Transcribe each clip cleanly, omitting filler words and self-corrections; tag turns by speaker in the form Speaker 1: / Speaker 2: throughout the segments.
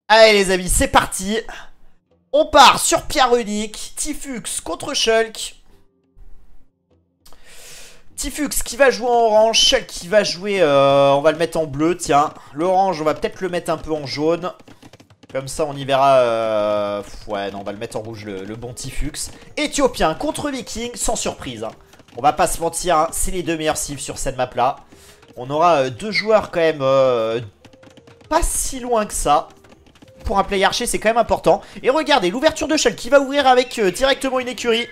Speaker 1: Allez les amis, c'est parti. On part sur Pierre Unique. Tifux contre Shulk. Tifux qui va jouer en orange. Shulk qui va jouer... on va le mettre en bleu, tiens. L'orange, on va peut-être le mettre un peu en jaune. Comme ça, on y verra... ouais, non, on va le mettre en rouge, le bon Tifux. Éthiopien contre Viking, sans surprise. Hein. On va pas se mentir, hein, c'est les deux meilleurs cifs sur cette map-là. On aura deux joueurs quand même... pas si loin que ça. Pour un play archer, c'est quand même important. Et regardez, l'ouverture de Shulk qui va ouvrir avec directement une écurie.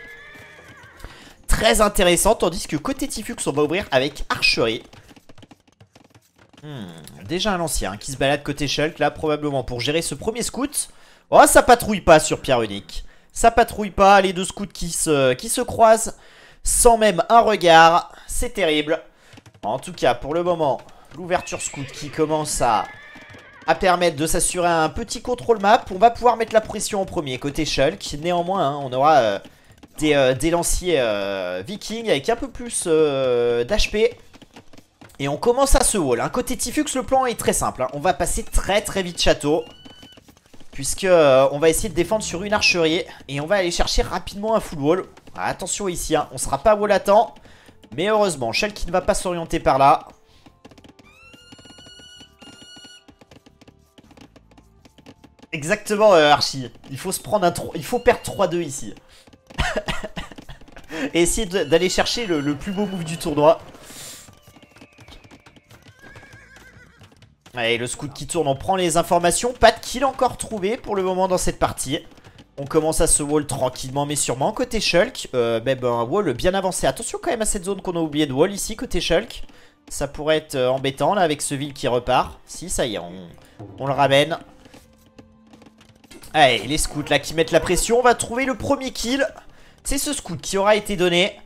Speaker 1: Très intéressant, tandis que côté Tifux, on va ouvrir avec archerie. Déjà un lancier qui se balade côté Shulk, là, probablement pour gérer ce premier scout. Oh, ça patrouille pas sur Pierre Unique. Ça patrouille pas, les deux scouts qui se croisent. Sans même un regard, c'est terrible. En tout cas, pour le moment, l'ouverture scout qui commence à permettre de s'assurer un petit contrôle map. On va pouvoir mettre la pression en premier côté Shulk. Néanmoins, hein, on aura des lanciers vikings avec un peu plus d'HP. Et on commence à se wall. Hein. Côté Tifux, le plan est très simple. Hein. On va passer très vite château. Puisque on va essayer de défendre sur une archerie. Et on va aller chercher rapidement un full wall. Ah, attention ici, hein. On sera pas wall à temps. Mais heureusement, Shulk qui ne va pas s'orienter par là. Exactement, Archie. Il faut se prendre il faut perdre 3-2 ici. Et essayer d'aller chercher le plus beau move du tournoi. Allez, le scout qui tourne, on prend les informations. Pas de kill encore trouvé pour le moment dans cette partie. On commence à se wall tranquillement mais sûrement. Côté Shulk, même un wall bien avancé. Attention quand même à cette zone qu'on a oublié de wall ici côté Shulk. Ça pourrait être embêtant là avec ce ville qui repart. Si, ça y est, on le ramène. Allez, les scouts là qui mettent la pression. On va trouver le premier kill. C'est ce scout qui aura été donné.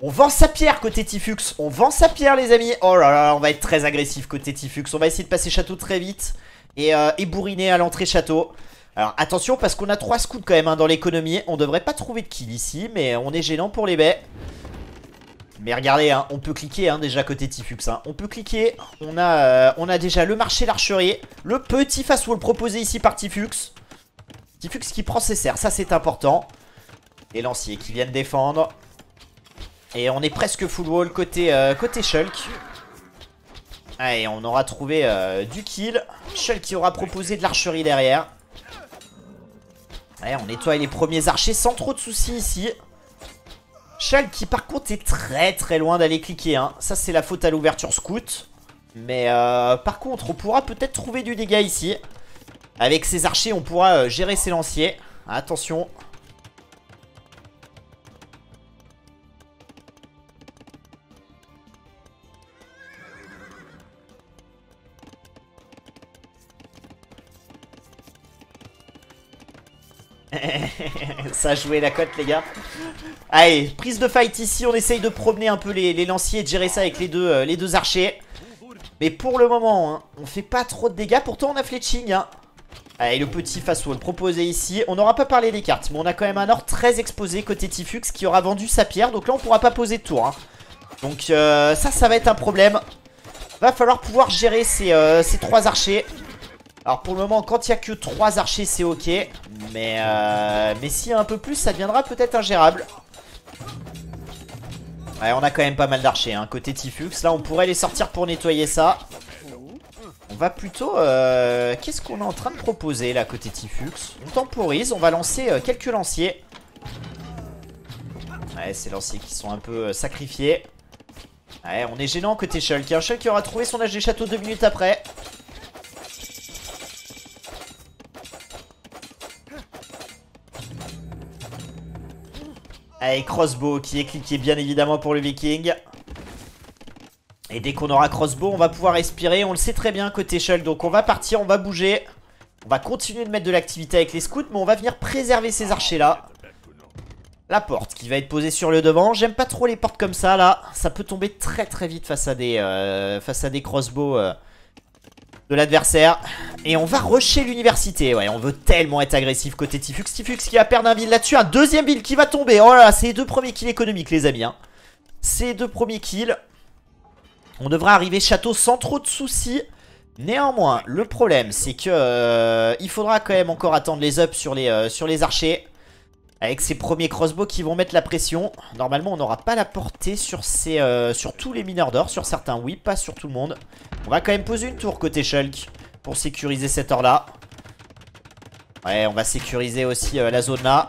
Speaker 1: On vend sa pierre côté Tifux. On vend sa pierre les amis. Oh là là, on va être très agressif côté Tifux. On va essayer de passer château très vite. Et bourriner à l'entrée château. Alors attention parce qu'on a 3 scouts quand même hein, dans l'économie. On devrait pas trouver de kill ici. Mais on est gênant pour les baies. Mais regardez, hein, on peut cliquer hein, déjà côté Tifux. Hein. On peut cliquer. On a déjà le marché l'archerie. Le petit fast wall proposé ici par Tifux. Tifux qui prend ses serres, ça c'est important. Les lanciers qui viennent défendre. Et on est presque full wall côté Shulk. Allez, on aura trouvé du kill. Shulk qui aura proposé de l'archerie derrière. Allez, on nettoie les premiers archers sans trop de soucis ici. Shulk qui par contre est très loin d'aller cliquer. Hein. Ça c'est la faute à l'ouverture scout. Mais par contre on pourra peut-être trouver du dégât ici. Avec ces archers, on pourra gérer ses lanciers. Attention. Ça a joué la cote, les gars. Allez, prise de fight ici. On essaye de promener un peu les lanciers et de gérer ça avec les deux archers. Mais pour le moment, hein, on fait pas trop de dégâts. Pourtant, on a fletching. Hein. Allez, le petit fast wall proposé ici. On n'aura pas parlé des cartes, mais on a quand même un or très exposé côté Tifux qui aura vendu sa pierre. Donc là, on pourra pas poser de tour. Hein. Donc ça va être un problème. Va falloir pouvoir gérer ces 3 archers. Alors pour le moment, quand il n'y a que 3 archers, c'est ok. Mais s'il y a un peu plus, ça deviendra peut-être ingérable. Ouais, on a quand même pas mal d'archers hein, côté Tifux. Là, on pourrait les sortir pour nettoyer ça. On va plutôt... qu'est-ce qu'on est en train de proposer là côté Tifux? On temporise, on va lancer quelques lanciers. Ouais, ces lanciers qui sont un peu sacrifiés. Ouais, on est gênant côté Shulk. Il y a un Shulk qui aura trouvé son âge des châteaux 2 minutes après. Allez, crossbow qui est cliqué bien évidemment pour le Viking. Et dès qu'on aura crossbow, on va pouvoir respirer. On le sait très bien côté Shulk. Donc on va partir, on va bouger. On va continuer de mettre de l'activité avec les scouts. Mais on va venir préserver ces archers là. La porte qui va être posée sur le devant. J'aime pas trop les portes comme ça là. Ça peut tomber très vite face à des crossbows de l'adversaire. Et on va rusher l'université. Ouais, on veut tellement être agressif côté Tifux. Tifux qui va perdre un build là-dessus. Un deuxième build qui va tomber. Oh là là, c'est les 2 premiers kills économiques les amis. Hein. C'est les 2 premiers kills. On devrait arriver château sans trop de soucis. Néanmoins, le problème, c'est que il faudra quand même encore attendre les ups sur les archers. Avec ces premiers crossbows qui vont mettre la pression. Normalement, on n'aura pas la portée sur tous les mineurs d'or. Sur certains, oui, pas sur tout le monde. On va quand même poser une tour côté Shulk pour sécuriser cette or-là. Ouais, on va sécuriser aussi la zone là.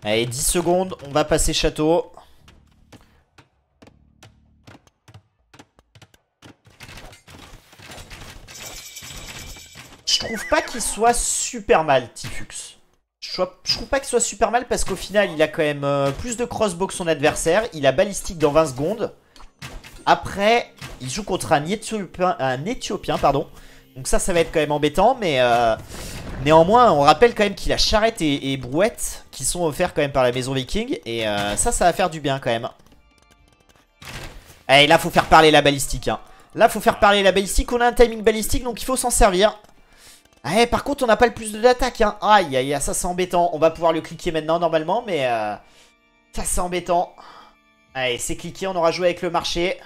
Speaker 1: Allez, 10 secondes, on va passer château. Je trouve pas qu'il soit super mal, Tifux. Je trouve pas qu'il soit super mal parce qu'au final, il a quand même plus de crossbow que son adversaire. Il a balistique dans 20 secondes. Après, il joue contre un Éthiopien, pardon. Donc ça va être quand même embêtant, mais néanmoins, on rappelle quand même qu'il a charrette et brouette qui sont offerts quand même par la maison viking. Et ça va faire du bien quand même. Et là, faut faire parler la balistique. Hein. Là, faut faire parler la balistique. On a un timing balistique, donc il faut s'en servir. Ah, par contre, on n'a pas le plus d'attaque. Hein. Aïe, aïe, ça c'est embêtant. On va pouvoir le cliquer maintenant, normalement, mais ça c'est embêtant. Allez, c'est cliqué, on aura joué avec le marché.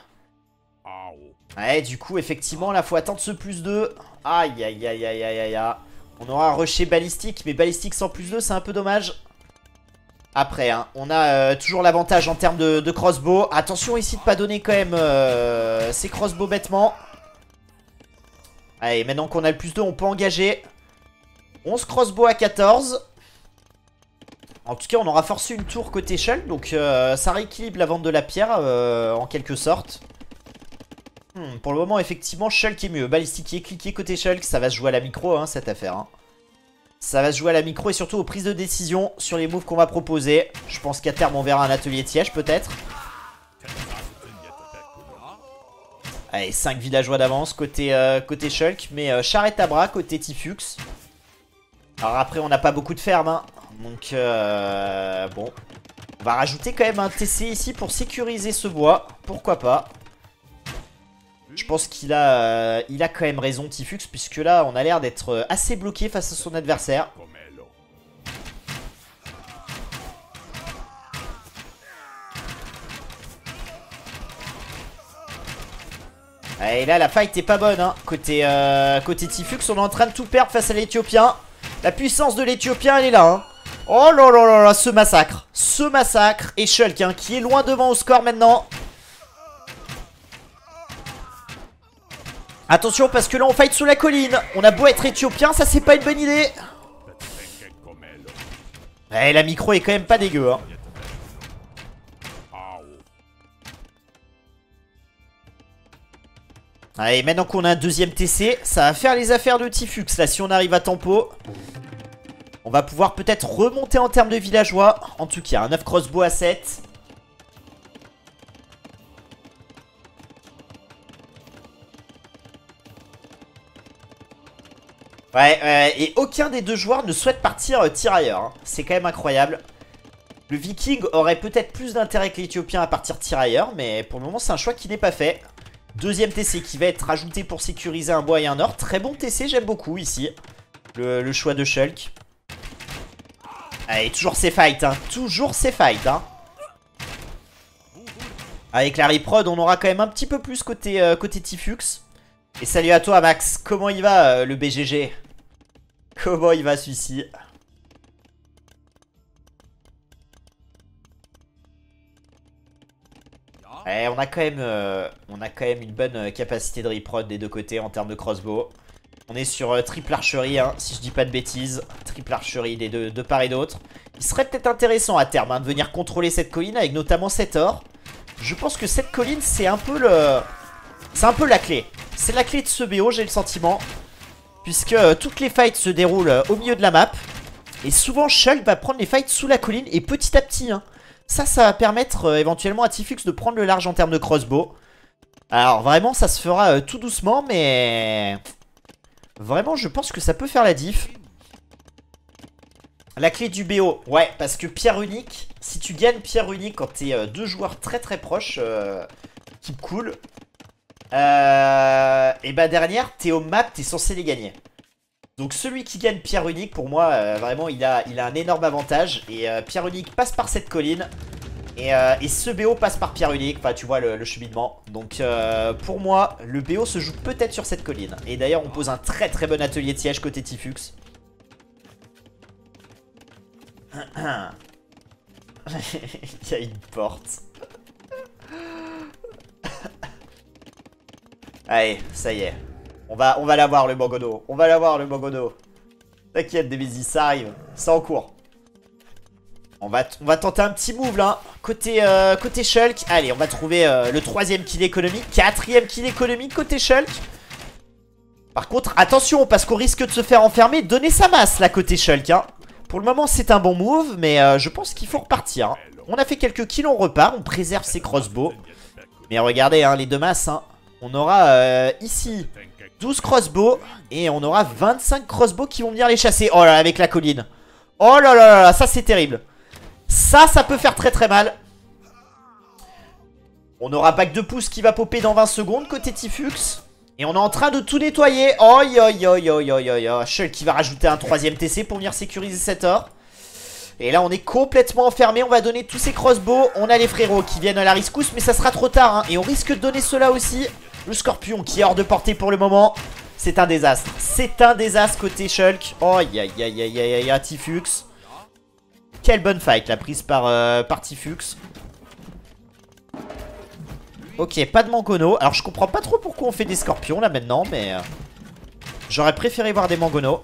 Speaker 1: Ouais, du coup, effectivement, là, faut attendre ce plus 2. Aïe, aïe, aïe, aïe, aïe, aïe. On aura rushé balistique, mais balistique sans plus 2, c'est un peu dommage. Après, hein, on a toujours l'avantage en termes de crossbow. Attention ici de pas donner quand même ces crossbows bêtement. Allez, maintenant qu'on a le plus 2, on peut engager. 11 crossbow à 14. En tout cas, on aura forcé une tour côté Shulk. Donc ça rééquilibre la vente de la pierre en quelque sorte. Pour le moment, effectivement, Shulk est mieux. Balistique est cliqué côté Shulk. Ça va se jouer à la micro, hein, cette affaire. Hein. Ça va se jouer à la micro et surtout aux prises de décision sur les moves qu'on va proposer. Je pense qu'à terme, on verra un atelier Tiège peut-être. Allez, 5 villageois d'avance côté Shulk. Mais charrette à bras côté Tifux. Alors après, on n'a pas beaucoup de ferme. Hein. Donc, bon. On va rajouter quand même un TC ici pour sécuriser ce bois. Pourquoi pas. Je pense qu'il a quand même raison, Tifux, puisque là, on a l'air d'être assez bloqué face à son adversaire. Et là, la fight est pas bonne, hein. Côté Tifux, on est en train de tout perdre face à l'Éthiopien. La puissance de l'Éthiopien, elle est là, hein. Oh là là là là, ce massacre. Ce massacre. Et Shulk, hein, qui est loin devant au score maintenant. Attention parce que là on fight sous la colline. On a beau être éthiopien, ça c'est pas une bonne idée. Eh, la micro est quand même pas dégueu hein. Allez, maintenant qu'on a un deuxième TC, ça va faire les affaires de Tifux. Là si on arrive à tempo, on va pouvoir peut-être remonter en termes de villageois. En tout cas, un 9 crossbow à 7. Ouais, et aucun des deux joueurs ne souhaite partir tirailleur. Hein. C'est quand même incroyable. Le Viking aurait peut-être plus d'intérêt que l'Éthiopien à partir tirailleur, mais pour le moment, c'est un choix qui n'est pas fait. Deuxième TC qui va être rajouté pour sécuriser un bois et un or. Très bon TC, j'aime beaucoup ici. Le choix de Shulk. Allez, toujours ces fights, hein. Toujours ces fights, hein. Avec la reprod, on aura quand même un petit peu plus côté Tifux. Et salut à toi, Max. Comment il va, le BGG? Comment il va, celui-ci? Ouais, on a quand même une bonne capacité de reprod des deux côtés en termes de crossbow. On est sur triple archerie, hein, si je dis pas de bêtises. Triple archerie des deux part et d'autre. Il serait peut-être intéressant à terme hein, de venir contrôler cette colline avec notamment cet or. Je pense que cette colline, c'est un peu la clé. C'est la clé de ce BO, j'ai le sentiment. Puisque toutes les fights se déroulent au milieu de la map. Et souvent, Shulk va prendre les fights sous la colline. Et petit à petit, hein, ça va permettre éventuellement à Tifux de prendre le large en termes de crossbow. Alors vraiment, ça se fera tout doucement, mais... Vraiment, je pense que ça peut faire la diff. La clé du BO, ouais, parce que pierre unique, si tu gagnes pierre unique quand t'es deux joueurs très très proches, qui cool, et bah derrière, t'es au map, t'es censé les gagner. Donc celui qui gagne pierre unique, pour moi, vraiment, il a un énorme avantage. Et pierre unique passe par cette colline. Et ce BO passe par pierre unique, enfin tu vois le cheminement. Donc pour moi, le BO se joue peut-être sur cette colline. Et d'ailleurs on pose un très très bon atelier de siège côté Tifux. Il y a une porte. Allez, ça y est. On va l'avoir le Mangono. On va l'avoir le Mangono. T'inquiète Nemesis, ça arrive. C'est en cours. On va tenter un petit move là. Côté Shulk. Allez, on va trouver le 3ème kill économique. 4ème kill économique côté Shulk. Par contre, attention, parce qu'on risque de se faire enfermer. Donnez sa masse là côté Shulk. Hein. Pour le moment, c'est un bon move, mais je pense qu'il faut repartir. Hein. On a fait quelques kills, on repart. On préserve ses crossbows. Mais regardez, hein, les deux masses. Hein. On aura ici 12 crossbows. Et on aura 25 crossbows qui vont venir les chasser. Oh là là, avec la colline. Oh là là là, ça c'est terrible. Ça peut faire très très mal. On aura Bac de pouce qui va popper dans 20 secondes côté Tifux. Et on est en train de tout nettoyer. Oi oi oi oi oi oi. Shulk qui va rajouter un 3ème TC pour venir sécuriser cette or. Et là on est complètement enfermé. On va donner tous ces crossbows. On a les frérots qui viennent à la rescousse, mais ça sera trop tard. Hein. Et on risque de donner cela aussi. Le scorpion qui est hors de portée pour le moment. C'est un désastre. C'est un désastre côté Shulk. Oi aïe aïe aïe aïe aïe Tifux. Quelle bonne fight la prise par Tifux. Ok, pas de Mangono. Alors je comprends pas trop pourquoi on fait des scorpions là maintenant, mais j'aurais préféré voir des Mangono.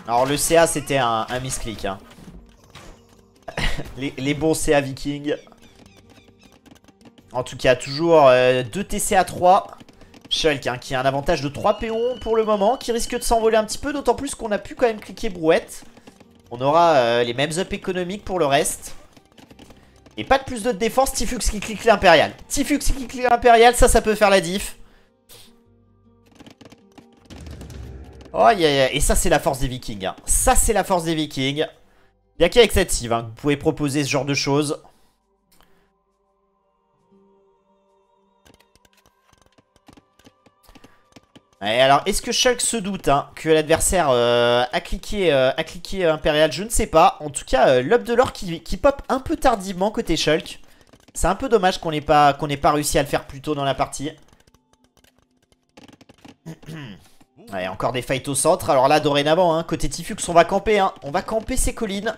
Speaker 1: Alors le CA c'était un misclick hein. les bons CA vikings. En tout cas toujours 2 TC à 3. Shulk hein, qui a un avantage de 3 péons pour le moment, qui risque de s'envoler un petit peu, d'autant plus qu'on a pu quand même cliquer brouette. On aura les mêmes up économiques pour le reste. Et pas de plus de défense. Tifux qui clique l'impérial. Tifux qui clique l'impérial, ça peut faire la diff. Oh, et ça c'est la force des vikings hein. Ça c'est la force des vikings. Il n'y a qu'avec cette cive hein, que vous pouvez proposer ce genre de choses. Et alors, est-ce que Shulk se doute hein, que l'adversaire a cliqué Impérial? Je ne sais pas. En tout cas, l'up de l'or qui pop un peu tardivement côté Shulk. C'est un peu dommage qu'on n'ait pas réussi à le faire plus tôt dans la partie. Allez, encore des fights au centre. Alors là, dorénavant, hein, côté Tifux, on va camper. Hein. On va camper ces collines.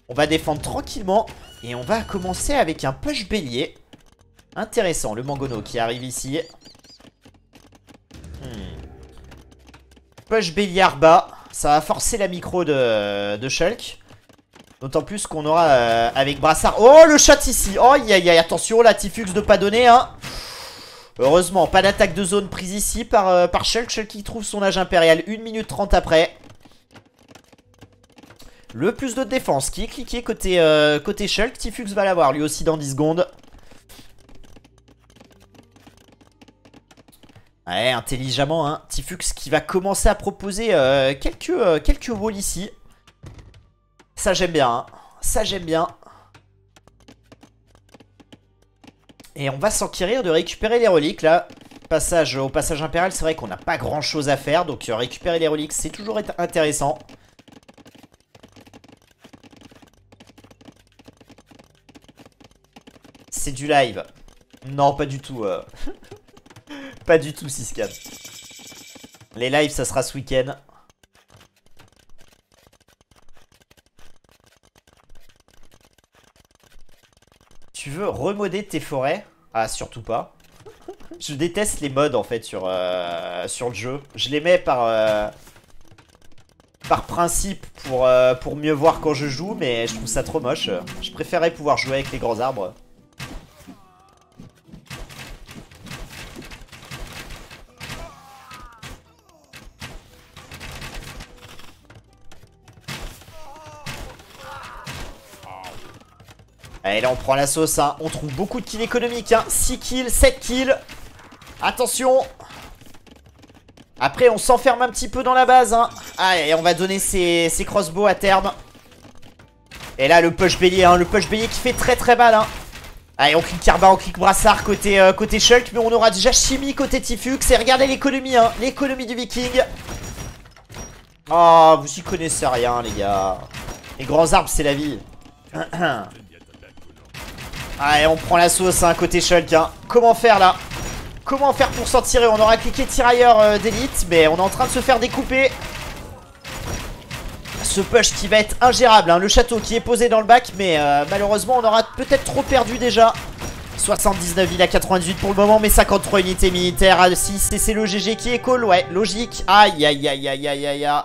Speaker 1: On va défendre tranquillement. Et on va commencer avec un push bélier. Intéressant, le Mangono qui arrive ici. Push béliard bas, ça va forcer la micro de Shulk. D'autant plus qu'on aura avec Brassard. Oh le chat ici. Oh aïe aïe, attention la Tifux de pas donner hein. Heureusement pas d'attaque de zone prise ici par Shulk. Shulk qui trouve son âge impérial 1 minute 30 après. Le plus de défense qui est cliqué côté Shulk. Tifux va l'avoir lui aussi dans 10 secondes. Ouais, intelligemment, hein. Tifux qui va commencer à proposer quelques walls ici. Ça, j'aime bien, hein. Ça, j'aime bien. Et on va s'enquérir de récupérer les reliques, là. Au passage impérial, c'est vrai qu'on n'a pas grand-chose à faire. Donc, récupérer les reliques, c'est toujours intéressant. C'est du live. Non, pas du tout. Pas du tout, Siscan. Les lives, ça sera ce week-end. Tu veux remoder tes forêts? Ah, surtout pas. Je déteste les mods, en fait, sur le jeu. Je les mets par principe pour mieux voir quand je joue, mais je trouve ça trop moche. Je préférerais pouvoir jouer avec les grands arbres. Allez, là on prend la sauce, hein. On trouve beaucoup de kills économiques, hein. 6 kills, 7 kills. Attention. Après on s'enferme un petit peu dans la base, hein. Allez, on va donner ses crossbows à terme. Et là le push bélier, hein. Le push bélier qui fait très très mal, hein. Allez, on clique Carba, on clique Brassard côté Shulk. Mais on aura déjà Chimie côté Tifux. Et regardez l'économie, hein. L'économie du Viking. Oh, vous y connaissez rien, les gars. Les grands arbres, c'est la vie. Allez, on prend la sauce, hein, côté Shulk. Hein. Comment faire, là? Comment faire pour s'en tirer? On aura cliqué tirailleur d'élite, mais on est en train de se faire découper. Ce push qui va être ingérable, hein. Le château qui est posé dans le bac, mais malheureusement, on aura peut-être trop perdu déjà. 79 villes à 98 pour le moment, mais 53 unités militaires à 6. Et c'est le GG qui est call, ouais, logique. Aïe, aïe, aïe, aïe, aïe, aïe, aïe.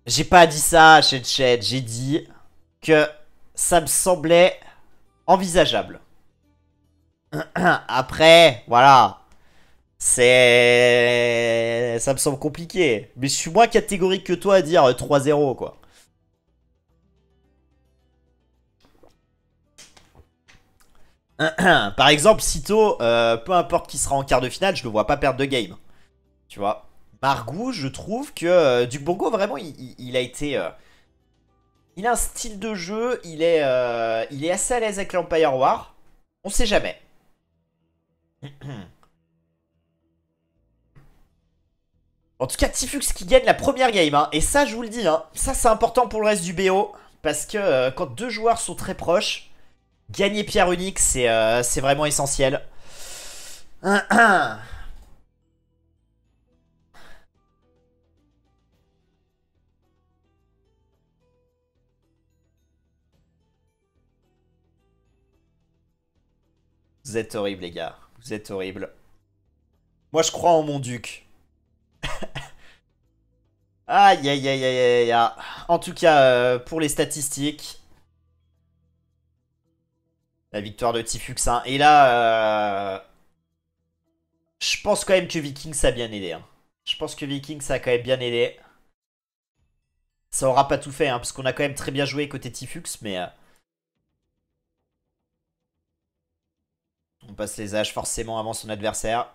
Speaker 1: J'ai pas dit ça, chat. J'ai dit que ça me semblait envisageable. Après, voilà. Ça me semble compliqué. Mais je suis moins catégorique que toi à dire 3-0, quoi. Par exemple, Sito, peu importe qui sera en quart de finale, je ne le vois pas perdre de game. Tu vois. Margou, je trouve que Duc Bongo, vraiment, il a été... il a un style de jeu, il est assez à l'aise avec l'Empire War. On sait jamais. En tout cas, Tifux qui gagne la première game. Hein. Et ça, je vous le dis, hein, ça c'est important pour le reste du BO. Parce que quand deux joueurs sont très proches, gagner pierre unique, c'est vraiment essentiel. Vous êtes horribles, les gars. Vous êtes horribles. Moi, je crois en mon duc. Aïe, aïe, aïe, aïe, aïe, aïe. En tout cas, pour les statistiques, la victoire de Tifux. Hein. Et là, je pense quand même que Vikings a bien aidé. Hein. Je pense que Vikings a quand même bien aidé. Ça aura pas tout fait, hein, parce qu'on a quand même très bien joué côté Tifux, mais... on passe les âges forcément avant son adversaire.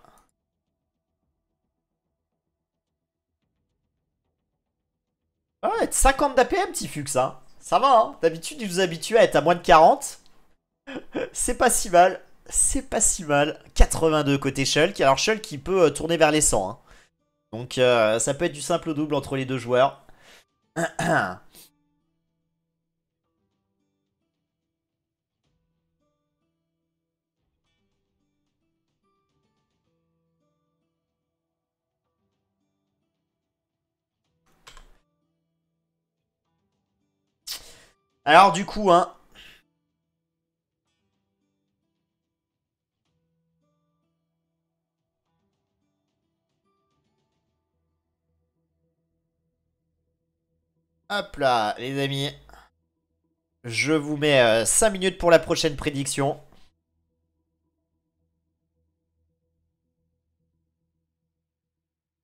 Speaker 1: Ah ouais, 50 d'APM, Tifux, hein. Ça va, hein. D'habitude, il nous habitue à être à moins de 40. C'est pas si mal. C'est pas si mal. 82 côté Shulk. Alors Shulk qui peut tourner vers les 100. Hein. Donc ça peut être du simple au double entre les deux joueurs. Alors du coup, hein. Hop là, les amis. Je vous mets 5 minutes pour la prochaine prédiction.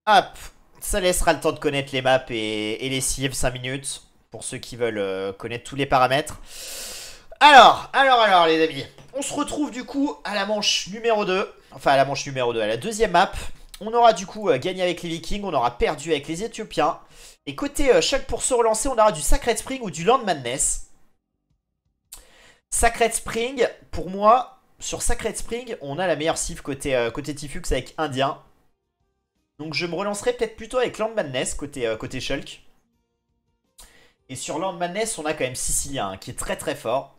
Speaker 1: Hop. Ça laissera le temps de connaître les maps et les civs 5 minutes. Pour ceux qui veulent connaître tous les paramètres. Alors, les amis. On se retrouve du coup à la manche numéro 2. Enfin, à la manche numéro 2, à la deuxième map. On aura du coup gagné avec les Vikings. On aura perdu avec les Éthiopiens. Et côté Shulk, pour se relancer, on aura du Sacred Spring ou du Land Madness. Sacred Spring, pour moi, sur Sacred Spring, on a la meilleure civ côté Tifux avec Indien. Donc je me relancerai peut-être plutôt avec Land Madness côté Shulk. Et sur Land Madness, on a quand même Sicilien, hein, qui est très très fort.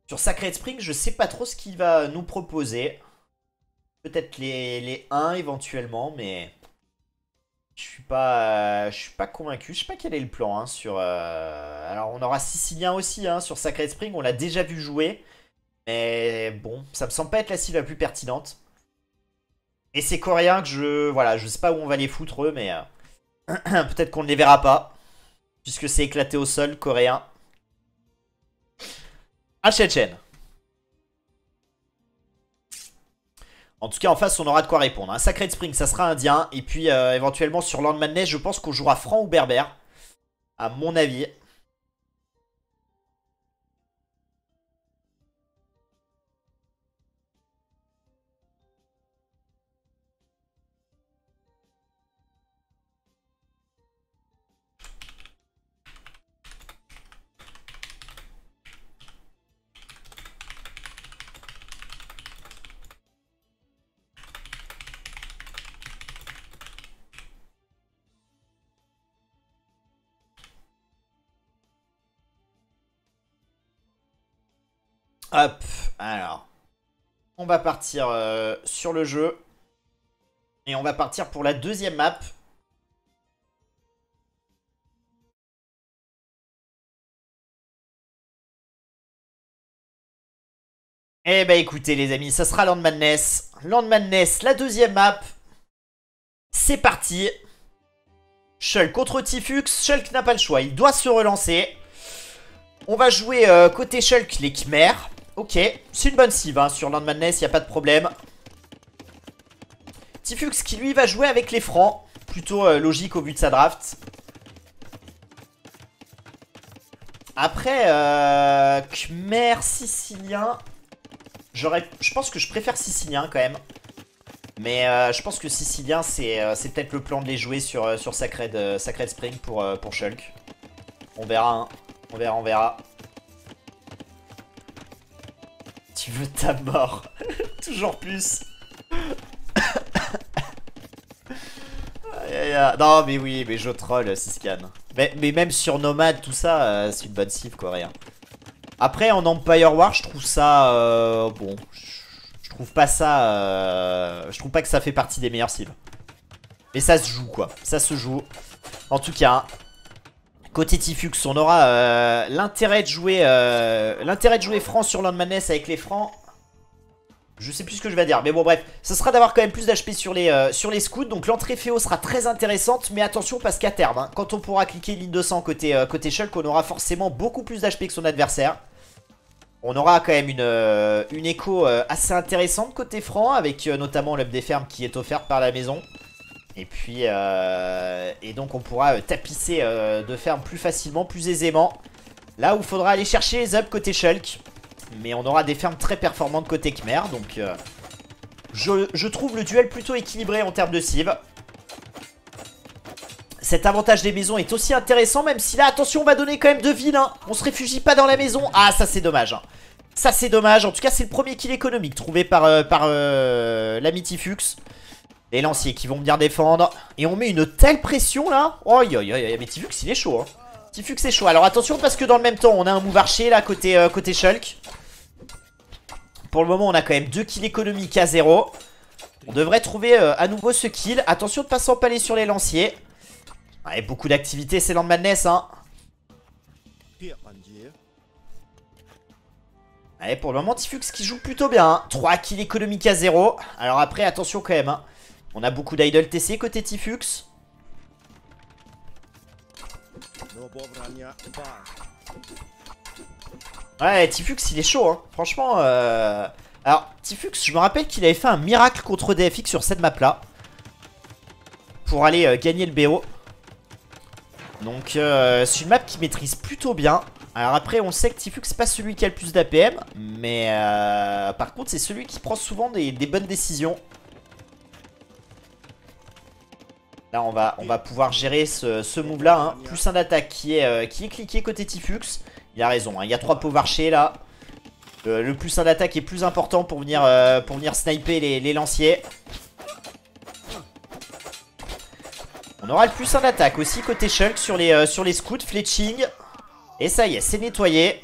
Speaker 1: Sur Sacred Spring, je sais pas trop ce qu'il va nous proposer. Peut-être les 1 éventuellement, mais... je suis pas convaincu. Je sais pas quel est le plan hein, sur... alors on aura Sicilien aussi hein, sur Sacred Spring. On l'a déjà vu jouer. Mais bon, ça me semble pas être la cible la plus pertinente. Et c'est coréen que je... voilà, je sais pas où on va les foutre eux, mais... peut-être qu'on ne les verra pas. Puisque c'est éclaté au sol, coréen. À Shenzhen. En tout cas, en face, on aura de quoi répondre. Un Sacred Spring, ça sera indien. Et puis, éventuellement, sur Land Madness, je pense qu'on jouera franc ou berbère. À mon avis. Hop, alors. On va partir sur le jeu. Et on va partir pour la deuxième map. Eh bah écoutez les amis, ça sera Land Madness. Land Madness, la deuxième map. C'est parti. Shulk contre Tifux. Shulk n'a pas le choix, il doit se relancer. On va jouer côté Shulk les Khmers. Ok, c'est une bonne cive hein, sur Land Madness, y a pas de problème. Tifux qui lui va jouer avec les Francs. Plutôt logique au vu de sa draft. Après, Khmer, Sicilien. Je pense que je préfère Sicilien quand même. Mais je pense que Sicilien, c'est peut-être le plan de les jouer sur Sacred Spring pour Shulk. On verra, hein. On verra. Tu veux ta mort. Toujours plus. Non, mais oui, mais je troll, Siscan. Mais même sur Nomad, tout ça, c'est une bonne cive, quoi, rien. Après, en Empire War, je trouve ça... bon, je trouve pas ça... je trouve pas que ça fait partie des meilleures cibles. Mais ça se joue, quoi. Ça se joue. En tout cas, hein, côté Tifux, on aura l'intérêt de jouer franc sur Land Madness avec les francs. Je sais plus ce que je vais dire, mais bon bref, ça sera d'avoir quand même plus d'HP sur les scouts. Donc l'entrée Féo sera très intéressante, mais attention parce qu'à terme, hein, quand on pourra cliquer ligne de sang côté Shulk, on aura forcément beaucoup plus d'HP que son adversaire. On aura quand même une écho assez intéressante côté franc, avec notamment l'up des fermes qui est offerte par la maison. Et puis, et donc on pourra tapisser de fermes plus facilement, plus aisément. Là où il faudra aller chercher les ups côté Shulk. Mais on aura des fermes très performantes côté Khmer. Donc je trouve le duel plutôt équilibré en termes de cive. Cet avantage des maisons est aussi intéressant. Même si là, attention, on va donner quand même 2 villes hein. On se réfugie pas dans la maison. Ah, ça c'est dommage hein. Ça c'est dommage. En tout cas, c'est le premier kill économique trouvé par l'ami Tifux. Les lanciers qui vont venir défendre. Et on met une telle pression là. Oh, mais Tifux il est chaud hein. Tifux est chaud. Alors attention parce que dans le même temps on a un move archer là côté Shulk. Pour le moment on a quand même 2 kills économiques à 0. On devrait trouver à nouveau ce kill. Attention de ne pas s'empaler sur les lanciers. Ouais, beaucoup d'activité, c'est Land Madness hein. Allez, pour le moment Tifux qui joue plutôt bien hein. 3 kills économiques à 0. Alors après attention quand même hein. On a beaucoup d'idle TC côté Tifux. Ouais, Tifux il est chaud hein. Franchement alors Tifux, je me rappelle qu'il avait fait un miracle contre DFX sur cette map là pour aller gagner le BO. Donc c'est une map qui maîtrise plutôt bien. Alors après on sait que Tifux c'est pas celui qui a le plus d'APM. Mais par contre c'est celui qui prend souvent des bonnes décisions. Là on va pouvoir gérer ce move là hein. Plus un d'attaque qui est cliqué côté Tifux. Il a raison hein. Il y a 3 pauvres archers là. Le plus un d'attaque est plus important pour venir sniper les lanciers. On aura le plus un d'attaque aussi côté Shulk sur les scouts, fletching. Et ça y est, c'est nettoyé.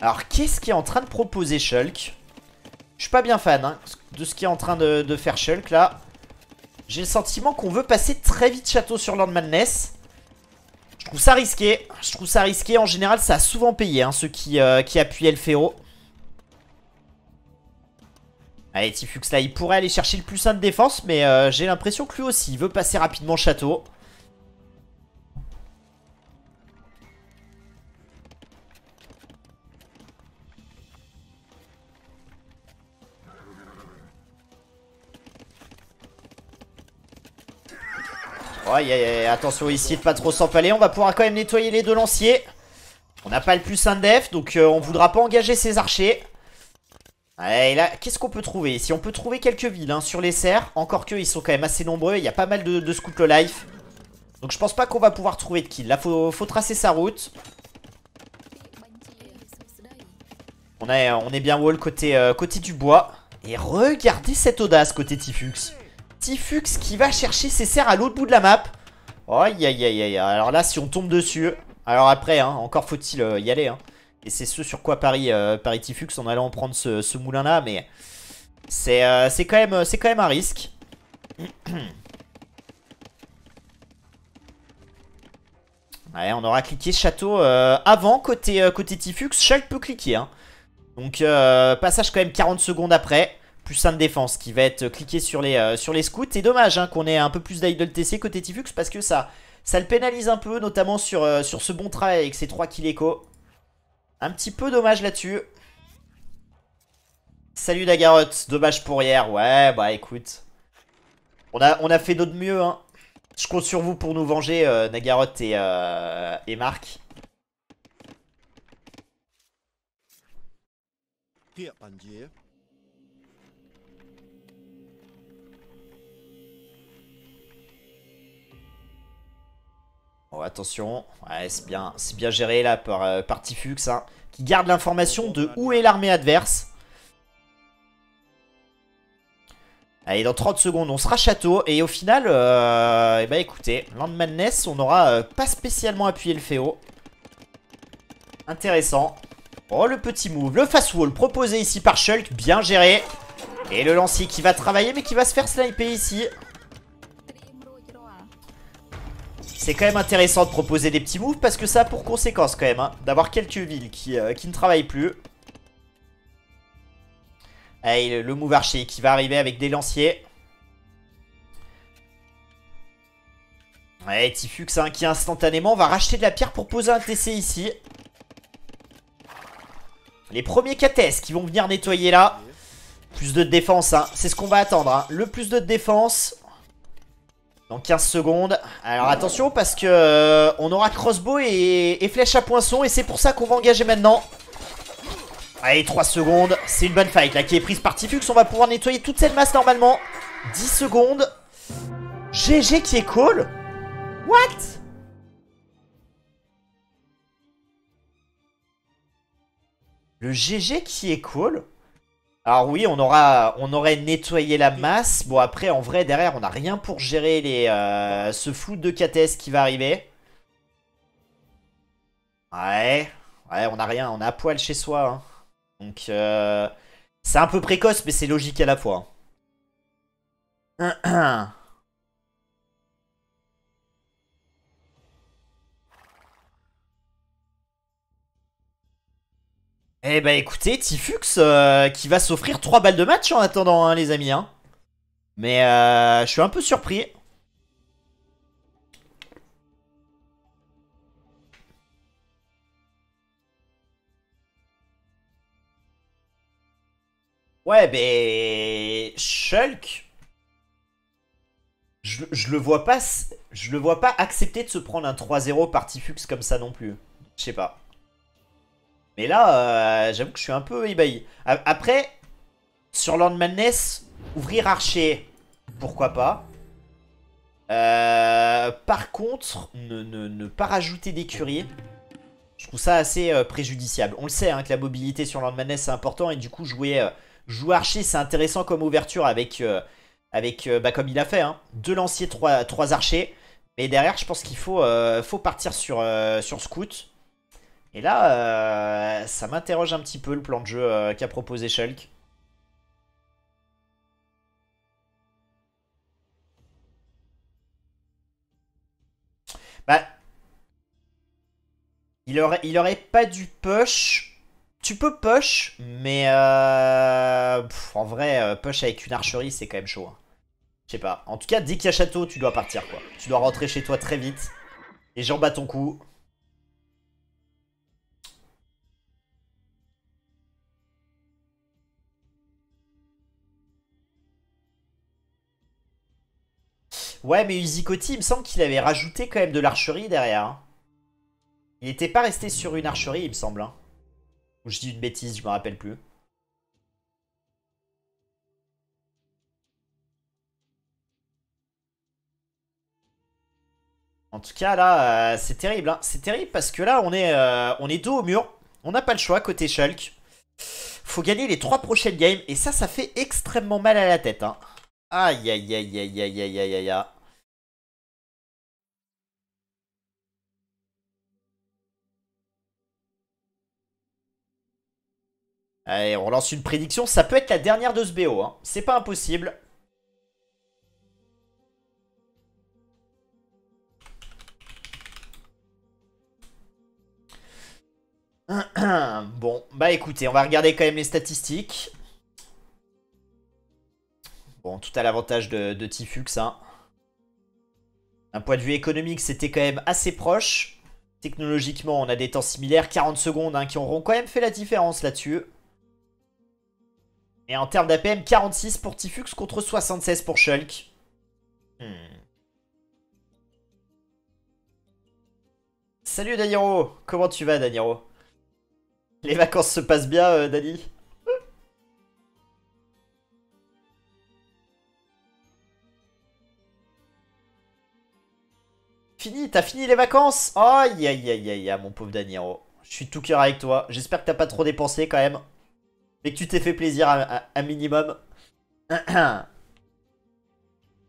Speaker 1: Alors qu'est-ce qui est en train de proposer Shulk? Je suis pas bien fan hein, de ce qui est en train de faire Shulk là. J'ai le sentiment qu'on veut passer très vite château sur Land Madness. Je trouve ça risqué. En général ça a souvent payé hein, ceux qui appuyaient le Féo. Allez Tifux là il pourrait aller chercher le plus 1 de défense. Mais j'ai l'impression que lui aussi il veut passer rapidement château. Ouais, attention ici de pas trop s'empaler. On va pouvoir quand même nettoyer les 2 lanciers. On n'a pas le plus 1 de def. Donc on voudra pas engager ses archers. Et là qu'est-ce qu'on peut trouver ici? On peut trouver quelques villes hein, sur les serres. Encore que ils sont quand même assez nombreux. Il y a pas mal de scouts low life. Donc je pense pas qu'on va pouvoir trouver de kill. Là faut tracer sa route. On est bien wall côté du bois. Et regardez cette audace côté Tifux. Tifux qui va chercher ses serres à l'autre bout de la map. Aïe aïe aïe aïe. Alors là si on tombe dessus. Alors après, hein, encore faut-il y aller. Hein. Et c'est ce sur quoi parie Tifux en allant prendre ce moulin-là. Mais c'est quand même un risque. Ouais, on aura cliqué château avant côté Tifux. Shulk peut cliquer. Hein. Donc passage quand même 40 secondes après. Plus 1 de défense qui va être cliqué sur les scouts. C'est dommage hein, qu'on ait un peu plus d'idle TC côté Tifux parce que ça le pénalise un peu, notamment sur ce bon travail avec ses 3 kills écho. Un petit peu dommage là-dessus. Salut Dagaroth, dommage pour hier. Ouais, bah écoute. On a fait d'autres mieux. Hein. Je compte sur vous pour nous venger, Nagaroth et Marc. Oh, attention, ouais, c'est bien géré là par Tifux, hein, qui garde l'information de où est l'armée adverse. Allez, dans 30 secondes, on sera château. Et au final, eh ben, écoutez, Land Madness, on n'aura pas spécialement appuyé le Féo. Intéressant. Oh, le petit move, le fast wall proposé ici par Shulk, bien géré. Et le lancier qui va travailler, mais qui va se faire sniper ici. C'est quand même intéressant de proposer des petits moves parce que ça a pour conséquence quand même hein, d'avoir quelques villes qui ne travaillent plus. Allez, le move archer qui va arriver avec des lanciers. Ouais, Tifux hein, qui instantanément va racheter de la pierre pour poser un TC ici. Les premiers KTS qui vont venir nettoyer là. Plus de défense, hein. C'est ce qu'on va attendre. Hein. Le plus de défense. Dans 15 secondes. Alors attention parce que on aura crossbow et flèche à poinçon. Et c'est pour ça qu'on va engager maintenant. Allez, 3 secondes. C'est une bonne fight là qui est prise par Tifux. On va pouvoir nettoyer toute cette masse normalement. 10 secondes. GG qui est call. What? Le GG qui est call. Alors oui, on aurait nettoyé la masse. Bon après, en vrai, derrière, on n'a rien pour gérer ce flou de KTS qui va arriver. Ouais, on n'a rien, on a à poil chez soi. Hein. Donc, c'est un peu précoce, mais c'est logique à la fois. Eh bah écoutez, Tifux qui va s'offrir 3 balles de match en attendant, hein, les amis. Hein. Mais je suis un peu surpris. Ouais, mais Shulk, je le vois pas, accepter de se prendre un 3-0 par Tifux comme ça non plus. Je sais pas. Mais là, j'avoue que je suis un peu ébahi. Après, sur Land Madness, ouvrir archer, pourquoi pas. Par contre, ne pas rajouter d'écurie. Je trouve ça assez préjudiciable. On le sait hein, que la mobilité sur Land Madness c'est important. Et du coup, jouer archer, c'est intéressant comme ouverture avec bah, comme il a fait. Hein, 2 lanciers, 3 archers. Mais derrière, je pense qu'il faut partir sur scout. Et là, ça m'interroge un petit peu le plan de jeu qu'a proposé Shulk. Bah, il aurait pas dû push. Tu peux push, mais en vrai, push avec une archerie, c'est quand même chaud. Hein. Je sais pas. En tout cas, dès qu'il y a château, tu dois partir, quoi. Tu dois rentrer chez toi très vite. Les jambes à ton cou. Ouais, mais Uzikoti, il me semble qu'il avait rajouté quand même de l'archerie derrière. Hein. Il était pas resté sur une archerie, il me semble. Hein. Ou je dis une bêtise, je me rappelle plus. En tout cas, là, c'est terrible. Hein. C'est terrible parce que là, on est dos au mur. On n'a pas le choix côté Shulk. Faut gagner les 3 prochaines games. Et ça fait extrêmement mal à la tête. Hein. Aïe, aïe, aïe, aïe, aïe, aïe, aïe, aïe. Allez, on lance une prédiction. Ça peut être la dernière de ce BO. Hein. C'est pas impossible. Bon, bah écoutez, on va regarder quand même les statistiques. Bon, tout à l'avantage de Tifux. Hein. D'un point de vue économique, c'était quand même assez proche. Technologiquement, on a des temps similaires. 40 secondes hein, qui auront quand même fait la différence là-dessus. Et en termes d'APM, 46 pour Tifux contre 76 pour Shulk. Salut Daniro, comment tu vas Daniro? Les vacances se passent bien Dani? Fini, t'as fini les vacances? Aïe aïe aïe aïe aïe mon pauvre Daniro. Je suis tout cœur avec toi, j'espère que t'as pas trop dépensé quand même. Mais que tu t'es fait plaisir un minimum. T'as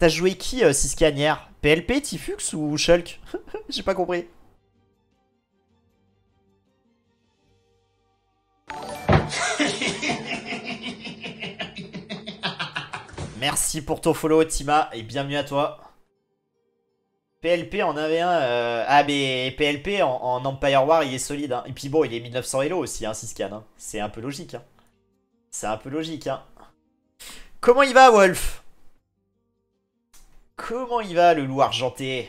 Speaker 1: joué qui Siscan hier? PLP, Tifux ou Shulk? J'ai pas compris. Merci pour ton follow Tima et bienvenue à toi. PLP en avait un. Ah, mais PLP en Empire War, il est solide. Hein. Et puis bon, il est 1900 Elo aussi, hein, Siscan. Hein. C'est un peu logique. Hein. C'est un peu logique. Hein. Comment il va, Wolf? Comment il va, le loup argenté?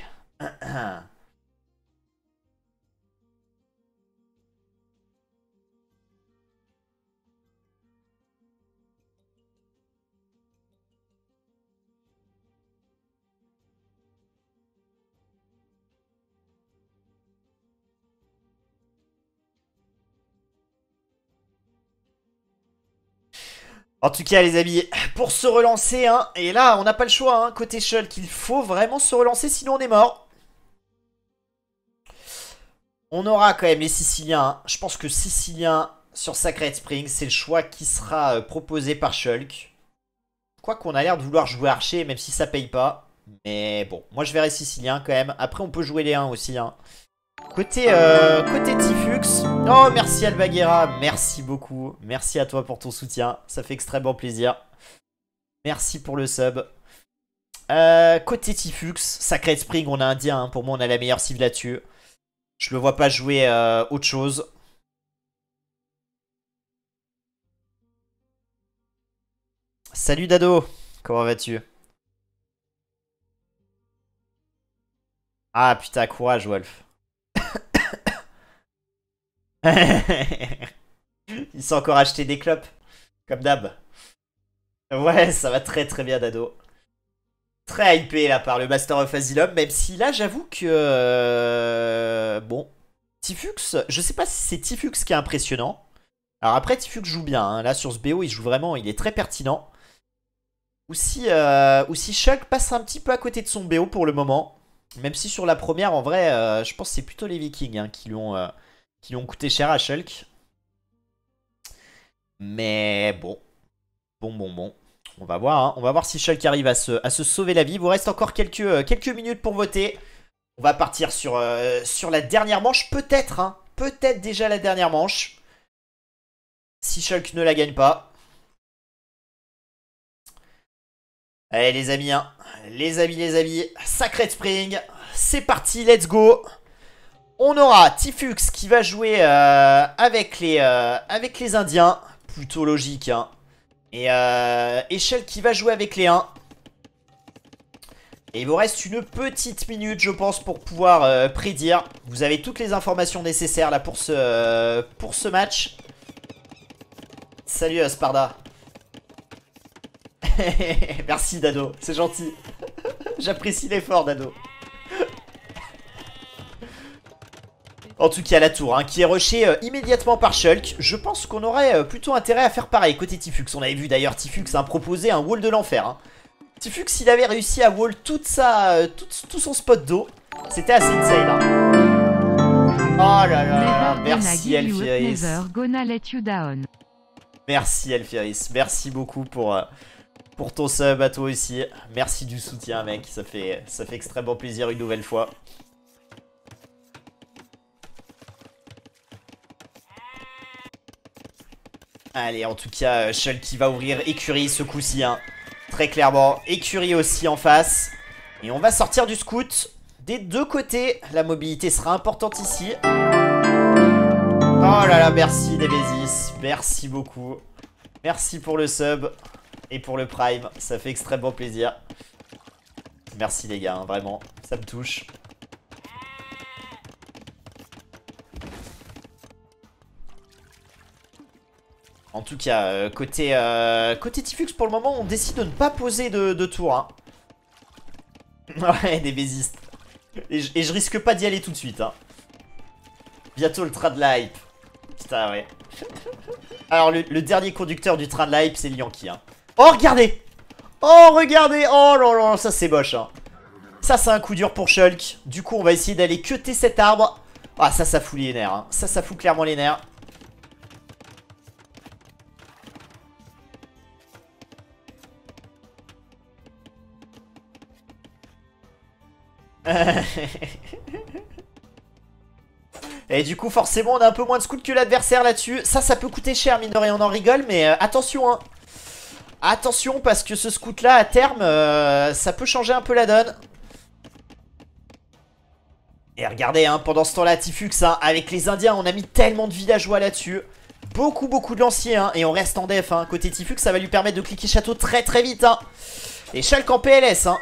Speaker 1: En tout cas, les amis, pour se relancer, hein, et là, on n'a pas le choix, hein, côté Shulk, il faut vraiment se relancer, sinon on est mort. On aura quand même les Siciliens. Hein. Je pense que Sicilien sur Sacred Spring, c'est le choix qui sera proposé par Shulk. Quoi qu'on a l'air de vouloir jouer Archer, même si ça paye pas. Mais bon, moi je verrai Sicilien quand même. Après, on peut jouer les 1 aussi. Hein. Côté Tifux. Oh, merci Albaguera. Merci beaucoup. Merci à toi pour ton soutien. Ça fait extrêmement plaisir. Merci pour le sub. Côté Tifux, Sacred Spring, on a un Indien. Hein. Pour moi, on a la meilleure cible là-dessus. Je le vois pas jouer autre chose. Salut Dado. Comment vas-tu? Ah putain, courage Wolf. Il s'est encore acheté des clopes. Comme d'hab. Ouais, ça va très très bien Dado. Très hypé là par le Master of Asylum. Même si là j'avoue que... bon. Tifux, je sais pas si c'est Tifux qui est impressionnant. Alors après Tifux joue bien. Hein. Là sur ce BO il joue vraiment, il est très pertinent. Ou si Shulk passe un petit peu à côté de son BO pour le moment. Même si sur la première, en vrai, je pense que c'est plutôt les Vikings hein, qui lui ont coûté cher à Shulk. Mais bon. Bon. On va voir. Hein. On va voir si Shulk arrive à se sauver la vie. Il vous reste encore quelques minutes pour voter. On va partir sur la dernière manche. Peut-être. Hein. Peut-être déjà la dernière manche. Si Shulk ne la gagne pas. Allez les amis, hein. Les amis, Sacred Spring, c'est parti, let's go. On aura Tifux qui va jouer avec les Indiens, plutôt logique. Hein. Et Shell qui va jouer avec les 1. Et il vous reste une petite minute, je pense, pour pouvoir prédire. Vous avez toutes les informations nécessaires là pour ce match. Salut Sparda. Merci Dado, c'est gentil. J'apprécie l'effort Dado. En tout cas la tour hein, qui est rushée immédiatement par Shulk. Je pense qu'on aurait plutôt intérêt à faire pareil côté Tifux. On avait vu d'ailleurs Tifux proposer un wall de l'enfer. Hein. Tifux il avait réussi à wall tout son spot d'eau. C'était assez insane. Hein. Oh là là, merci Elfiris. Merci Elfiris, merci beaucoup pour ton sub à toi aussi. Merci du soutien mec, ça fait extrêmement plaisir une nouvelle fois. Allez, en tout cas, Shulk qui va ouvrir écurie ce coup-ci, hein. Très clairement, écurie aussi en face. Et on va sortir du scout. Des deux côtés, la mobilité sera importante ici. Oh là là, merci Nemesis. Merci beaucoup. Merci pour le sub. Et pour le prime, ça fait extrêmement plaisir. Merci les gars, hein, vraiment, ça me touche. En tout cas, côté Tifux, pour le moment, on décide de ne pas poser de tour. Hein. Ouais, des bésistes. Et je risque pas d'y aller tout de suite. Hein. Bientôt le train de la hype. Putain, ouais. Alors, le dernier conducteur du train de la hype, c'est le Yankee. Hein. Oh, regardez! Oh, regardez! Oh là là, ça c'est moche. Hein. Ça, c'est un coup dur pour Shulk. Du coup, on va essayer d'aller cutter cet arbre. Ah, ça fout les nerfs. Hein. Ça fout clairement les nerfs. Et du coup forcément on a un peu moins de scouts que l'adversaire là-dessus. Ça peut coûter cher mine de rien, on en rigole. Mais attention hein. Attention parce que ce scout là à terme ça peut changer un peu la donne. Et regardez hein, pendant ce temps là Tifux hein, avec les indiens on a mis tellement de villageois là-dessus. Beaucoup de lanciers hein, et on reste en def hein. Côté Tifux ça va lui permettre de cliquer château très vite hein. Et Shulk en PLS hein.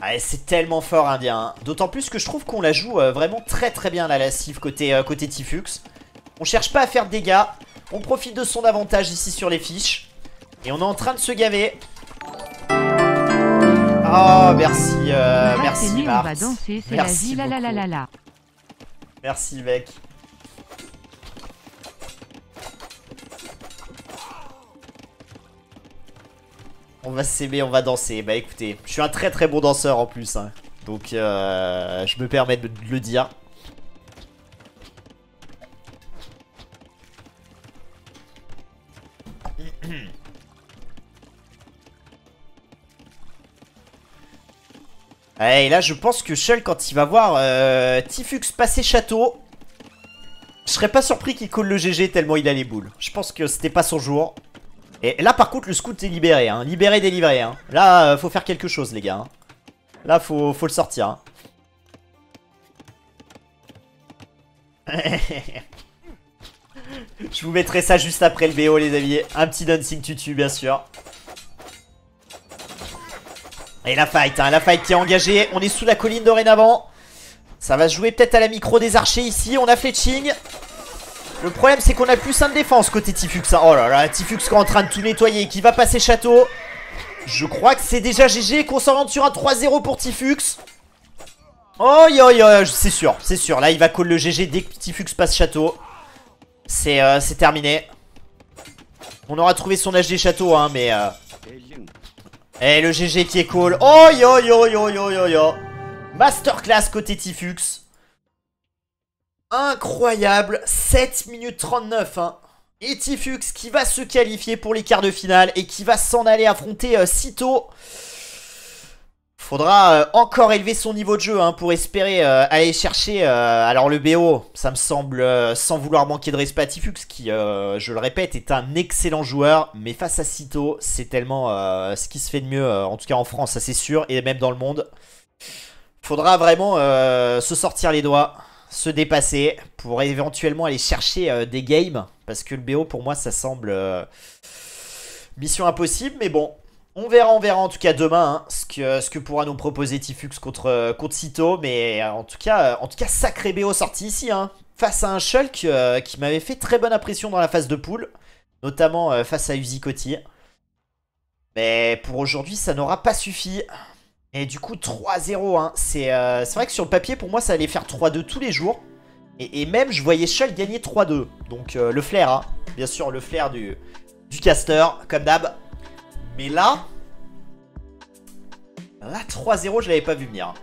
Speaker 1: Ah, c'est tellement fort indien hein. D'autant plus que je trouve qu'on la joue vraiment très bien la lascive côté Tifux. On cherche pas à faire de dégâts. On profite de son avantage ici sur les fiches. Et on est en train de se gaver. Oh merci merci Marthe.
Speaker 2: On va danser, c'est
Speaker 1: merci
Speaker 2: la vie, la.
Speaker 1: Merci mec. On va s'aimer, on va danser. Bah écoutez, je suis un très bon danseur en plus hein. Donc je me permets de le dire. Et là je pense que Shulk quand il va voir Tifux passer château, je serais pas surpris qu'il colle le GG tellement il a les boules. Je pense que c'était pas son jour. Et là par contre le scout est libéré hein. Libéré, délivré hein. Là faut faire quelque chose les gars hein. Là faut le sortir hein. Je vous mettrai ça juste après le BO les amis. Un petit dancing tutu bien sûr. Et la fight hein, la fight qui est engagée. On est sous la colline dorénavant. Ça va se jouer peut-être à la micro des archers ici. On a fletching. Le problème c'est qu'on a plus un de défense côté Tifux hein. Oh là là, Tifux qui est en train de tout nettoyer, qui va passer château. Je crois que c'est déjà GG, qu'on s'en rentre sur un 3-0 pour Tifux. Oh yo yo, c'est sûr. Là il va call le GG dès que Tifux passe château. C'est terminé. On aura trouvé son HD château hein, mais et le GG qui est call. Oh yo yo yo yo yo yo. Masterclass côté Tifux. Incroyable, 7 minutes 39 hein. Et Tifux qui va se qualifier pour les quarts de finale et qui va s'en aller affronter Sito. Faudra encore élever son niveau de jeu hein, pour espérer aller chercher alors le BO. Ça me semble sans vouloir manquer de respect à Tifux qui je le répète est un excellent joueur. Mais face à Sito c'est tellement ce qui se fait de mieux en tout cas en France ça c'est sûr. Et même dans le monde. Faudra vraiment se sortir les doigts, se dépasser pour éventuellement aller chercher des games. Parce que le BO pour moi ça semble mission impossible. Mais bon, on verra en tout cas demain hein, ce que pourra nous proposer Tifux contre Sito. Mais en tout cas sacré BO sorti ici hein, face à un Shulk qui m'avait fait très bonne impression dans la phase de poule. Notamment face à Uzikoti. Mais pour aujourd'hui ça n'aura pas suffi. Et du coup 3-0 hein. C'est vrai que sur le papier pour moi ça allait faire 3-2 tous les jours. Et même je voyais Shulk gagner 3-2. Donc le flair hein. Bien sûr le flair du caster comme d'hab. Mais là 3-0 je l'avais pas vu venir.